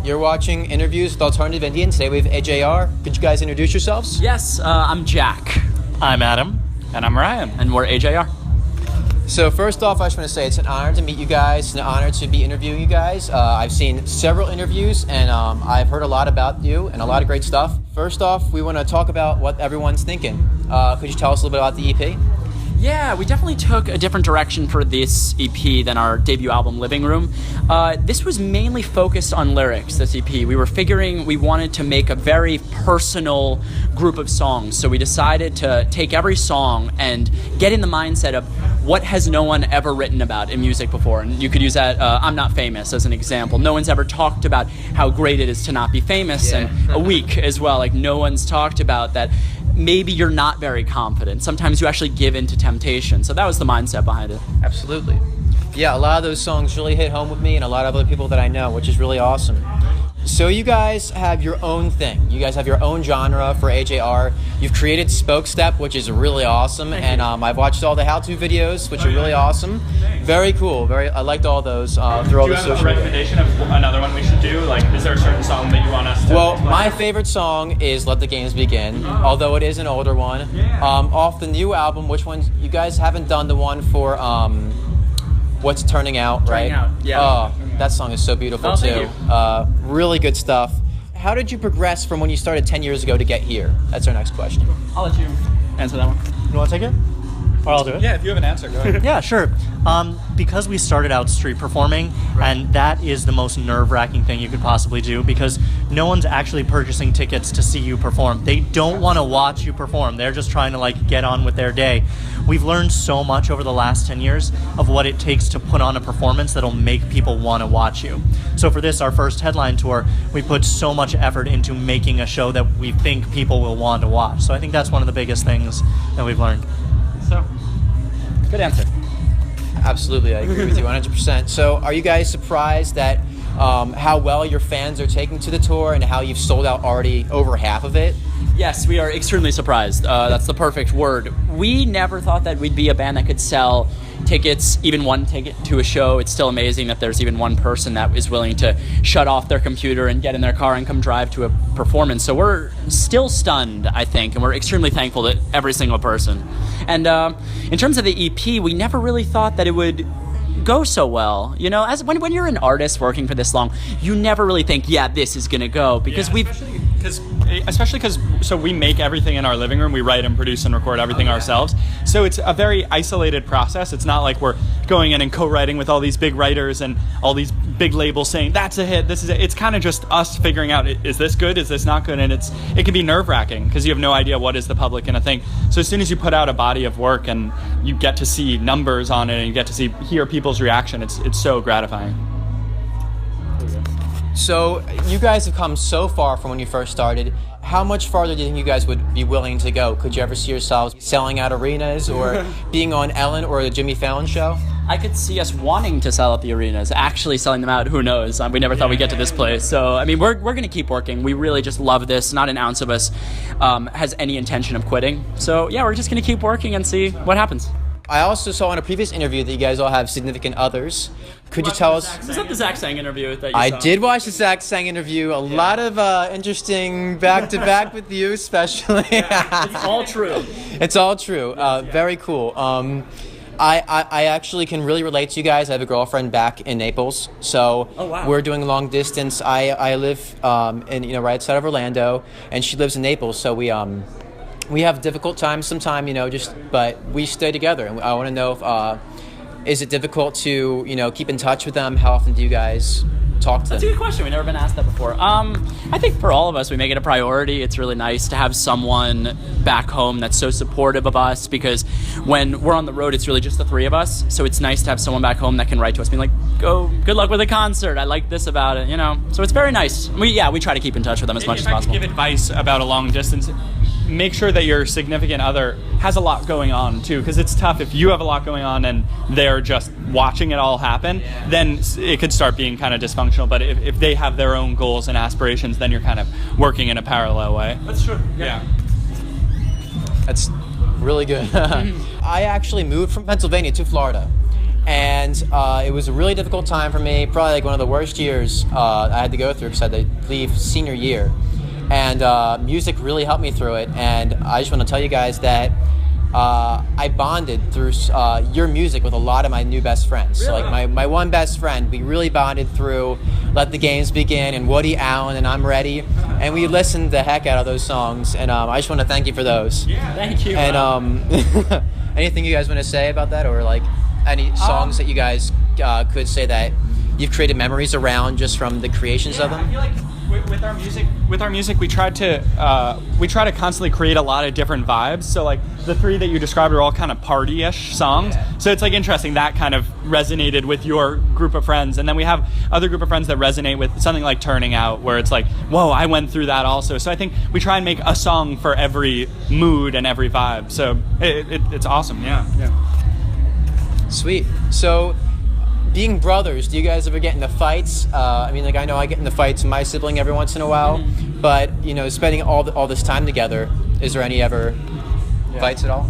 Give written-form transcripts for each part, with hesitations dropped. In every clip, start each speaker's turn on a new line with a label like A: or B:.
A: You're watching Interviews with Alternative Indian. Today we have AJR. Could you guys introduce yourselves?
B: Yes, I'm Jack.
C: I'm Adam.
D: And I'm Ryan.
B: And we're AJR.
A: So first off, I just want to say it's an honor to meet you guys. It's an honor to be interviewing you guys. I've seen several interviews, and I've heard a lot about you and a lot of great stuff. First off, we want to talk about what everyone's thinking. Could you tell us a little bit about the EP?
B: Yeah, we definitely took a different direction for this EP than our debut album, Living Room. This was mainly focused on lyrics, this EP. We were figuring we wanted to make a very personal group of songs, so we decided to take every song and get in the mindset of what has no one ever written about in music before. And you could use that, I'm Not Famous, as an example. No one's ever talked about how great it is to not be famous, and A Week as well. Like, no one's talked about that. Maybe you're not very confident. Sometimes you actually give in to temptation. So that was the mindset behind it.
A: Absolutely. Yeah, a lot of those songs really hit home with me and a lot of other people that I know, which is really awesome. So you guys have your own thing. You guys have your own genre for AJR. You've created Spoke Step, which is really awesome. And I've watched all the how-to videos, which are really awesome. Very cool. I liked all those through all the social media.
D: Do you have a recommendation of another one we should do? Like, is there a certain song that you want us to
A: Well, my favorite song is Let the Games Begin, although it is an older one. Off the new album, which one? You guys haven't done the one for What's Turning Out, right?
B: Turning Out, yeah.
A: Oh, that song is so beautiful, too. Really good stuff. How did you progress from when you started 10 years ago to get here? That's our next question.
B: I'll let you answer that one.
C: You want to take it? Or I'll do it?
D: Yeah, if you have an answer, go ahead.
C: Yeah, sure. Because we started out street performing, and that is the most nerve-wracking thing you could possibly do, because no one's actually purchasing tickets to see you perform. They don't want to watch you perform. They're just trying to, like, get on with their day. We've learned so much over the last 10 years of what it takes to put on a performance that'll make people want to watch you. So for this, our first headline tour, we put so much effort into making a show that we think people will want to watch. So I think that's one of the biggest things that we've learned.
B: So, good answer.
A: Absolutely, I agree with you 100%. So are you guys surprised that how well your fans are taking to the tour and how you've sold out already over half of it?
B: Yes, we are extremely surprised. That's the perfect word. We never thought that we'd be a band that could sell tickets, even one ticket to a show. It's still amazing that there's even one person that is willing to shut off their computer and get in their car and come drive to a performance. So we're still stunned, I think, and we're extremely thankful to every single person. And in terms of the EP, we never really thought that it would go so well. You know, as when you're an artist working for this long, you never really think, yeah, this is gonna go, because
D: especially because so we make everything in our living room. We write and produce and record everything ourselves. So it's a very isolated process. It's not like we're going in and co-writing with all these big writers and all these big labels saying that's a hit, this is it. It's kind of just us figuring out, is this good, is this not good? And it can be nerve-wracking because you have no idea what is the public gonna think. So as soon as you put out a body of work and you get to see numbers on it and you get to hear people's reaction, it's so gratifying.
A: So you guys have come so far from when you first started. How much farther do you think you guys would be willing to go? Could you ever see yourselves selling out arenas or being on Ellen or the Jimmy Fallon show?
B: I could see us wanting to sell out the arenas, actually selling them out, who knows? We never thought we'd get to this place. So, I mean, we're going to keep working. We really just love this. Not an ounce of us has any intention of quitting. So, yeah, we're just going to keep working and see what happens.
A: I also saw in a previous interview that you guys all have significant others. Could you tell us?
B: Was that the Zach Sang interview that you saw?
A: I did watch the Zach Sang interview. A lot of interesting back-to-back with you, especially.
B: It's all true.
A: It's all true. Very cool. I actually can really relate to you guys. I have a girlfriend back in Naples, so we're doing long distance. I live right outside of Orlando, and she lives in Naples, so we have difficult times sometimes, but we stay together. And I want to know if is it difficult to keep in touch with them? How often do you guys talk to them?
B: That's a good question. We've never been asked that before. I think for all of us, we make it a priority. It's really nice to have someone back home that's so supportive of us, because when we're on the road, it's really just the three of us. So it's nice to have someone back home that can write to us being like, good luck with the concert. I like this about it, So it's very nice. We try to keep in touch with them as much as possible.
D: If I could give advice about a long distance, make sure that your significant other has a lot going on too, because it's tough if you have a lot going on and they're just watching it all happen, then it could start being kind of dysfunctional. But if they have their own goals and aspirations, then you're kind of working in a parallel way.
B: That's true.
D: Yeah.
A: That's really good. I actually moved from Pennsylvania to Florida. And it was a really difficult time for me, probably like one of the worst years I had to go through because I had to leave senior year. And music really helped me through it. And I just want to tell you guys that I bonded through your music with a lot of my new best friends. Really? So like my one best friend, we really bonded through Let the Games Begin and Woody Allen and I'm Ready. And we listened the heck out of those songs. And I just want to thank you for those.
B: Yeah, thank you.
A: And anything you guys want to say about that, or like any songs that you guys could say that you've created memories around just from the creations of them?
D: I feel like with our music, we try to constantly create a lot of different vibes. So like the three that you described are all kind of party-ish songs. Yeah. So it's like interesting that kind of resonated with your group of friends, and then we have other group of friends that resonate with something like Turning Out, where it's like, whoa, I went through that also. So I think we try and make a song for every mood and every vibe. So it's awesome. Yeah.
A: Sweet. So, being brothers, do you guys ever get into fights? I mean, like I know I get into fights with my sibling every once in a while, but you know, spending all this time together, is there any ever fights at all?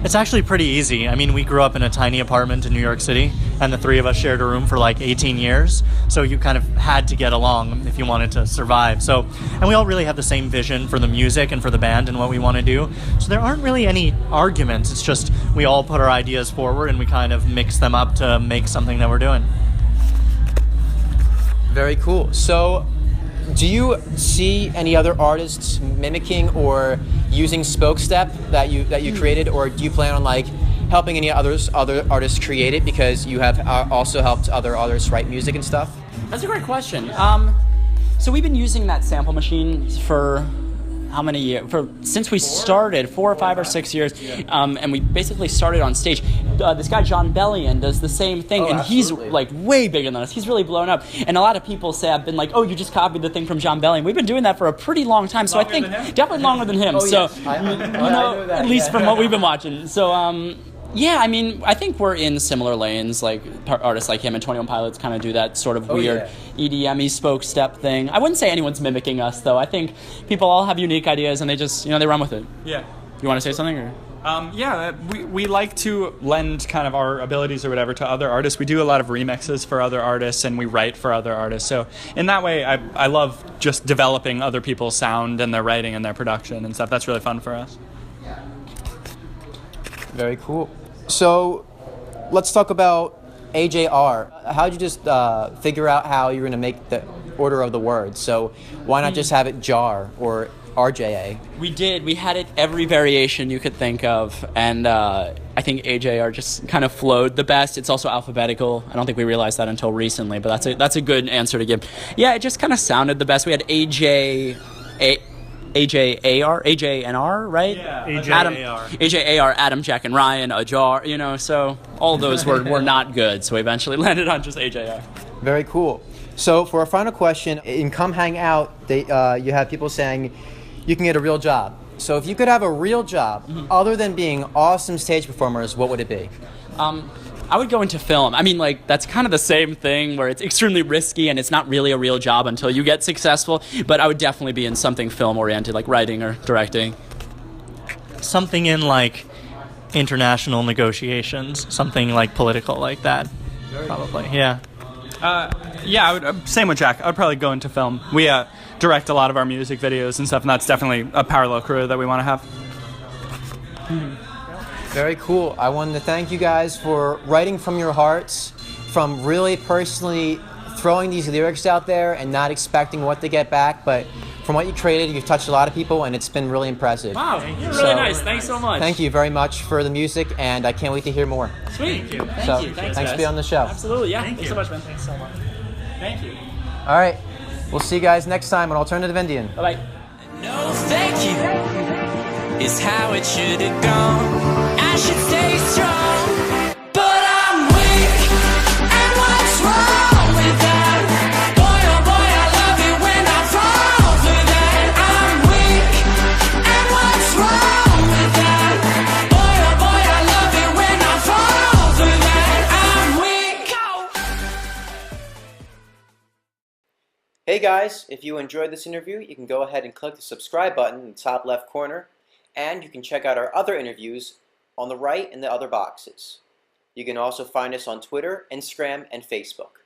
C: It's actually pretty easy. I mean, we grew up in a tiny apartment in New York City, and the three of us shared a room for like 18 years. So you kind of had to get along if you wanted to survive. So, and we all really have the same vision for the music and for the band and what we want to do. So there aren't really any arguments. It's just we all put our ideas forward and we kind of mix them up to make something that we're doing.
A: Very cool. So, do you see any other artists mimicking or using Spoke Step that you created, or do you plan on like helping any other artists create it because you have also helped other artists write music and stuff?
B: That's a great question. So we've been using that sample machine for how many years? Since we started, 4 or 5 or 6 years, and we basically started on stage. This guy John Bellion does the same thing, and
A: absolutely.
B: he's like way bigger than us. He's really blown up, and a lot of people say I've been like, oh, you just copied the thing from John Bellion. We've been doing that for a pretty long time, so I think definitely longer than him. So
A: yes. I know that,
B: at least from what we've been watching. So yeah, I mean, I think we're in similar lanes. Like artists like him and 21 Pilots kind of do that sort of weird EDM-y Spoke Step thing. I wouldn't say anyone's mimicking us, though. I think people all have unique ideas, and they just, they run with it.
D: Yeah.
B: You want to say something? Or?
D: We like to lend kind of our abilities or whatever to other artists. We do a lot of remixes for other artists, and we write for other artists. So in that way, I love just developing other people's sound and their writing and their production and stuff. That's really fun for us.
A: Very cool. So let's talk about AJR. How'd you just figure out how you're going to make the order of the words? So why not just have it JAR or RJA?
B: We did. We had it every variation you could think of, and I think AJR just kind of flowed the best. It's also alphabetical. I don't think we realized that until recently, but that's a good answer to give. Yeah, it just kind of sounded the best. We had AJNR, right?
C: Yeah, AJAR.
B: AJAR, Adam, Jack, and Ryan, AJAR, so all of those were not good, so we eventually landed on just AJR.
A: Very cool. So for our final question, in Come Hang Out, you have people saying you can get a real job. So if you could have a real job, other than being awesome stage performers, what would it be?
B: I would go into film. I mean, like, that's kind of the same thing where it's extremely risky and it's not really a real job until you get successful, but I would definitely be in something film-oriented, like writing or directing.
C: Something in, like, international negotiations, something, like, political like that, probably, yeah.
D: I would, same with Jack. I would probably go into film. We direct a lot of our music videos and stuff, and that's definitely a parallel career that we want to have.
A: Very cool. I wanted to thank you guys for writing from your hearts, from really personally throwing these lyrics out there and not expecting what to get back, but from what you created, you've touched a lot of people, and it's been really impressive.
B: Wow, you're really nice. Thanks so much.
A: Thank you very much for the music, and I can't wait to hear more.
B: Sweet. Thank you.
A: Thanks for being on the show.
B: Absolutely, yeah. Thanks so much, man. Thanks so much. Thank you.
A: All right. We'll see you guys next time on Alternative Indian.
B: Bye-bye.
E: No, thank you is how it should have gone. I should stay strong, but I'm weak, and what's wrong with that? Boy, oh boy, I love it when I fall for that. I'm weak, and what's wrong with that? Boy, oh boy, I love it when I fall for that. I'm weak.
A: Hey guys, if you enjoyed this interview, you can go ahead and click the subscribe button in the top left corner, and you can check out our other interviews on the right in the other boxes. You can also find us on Twitter, Instagram, and Facebook.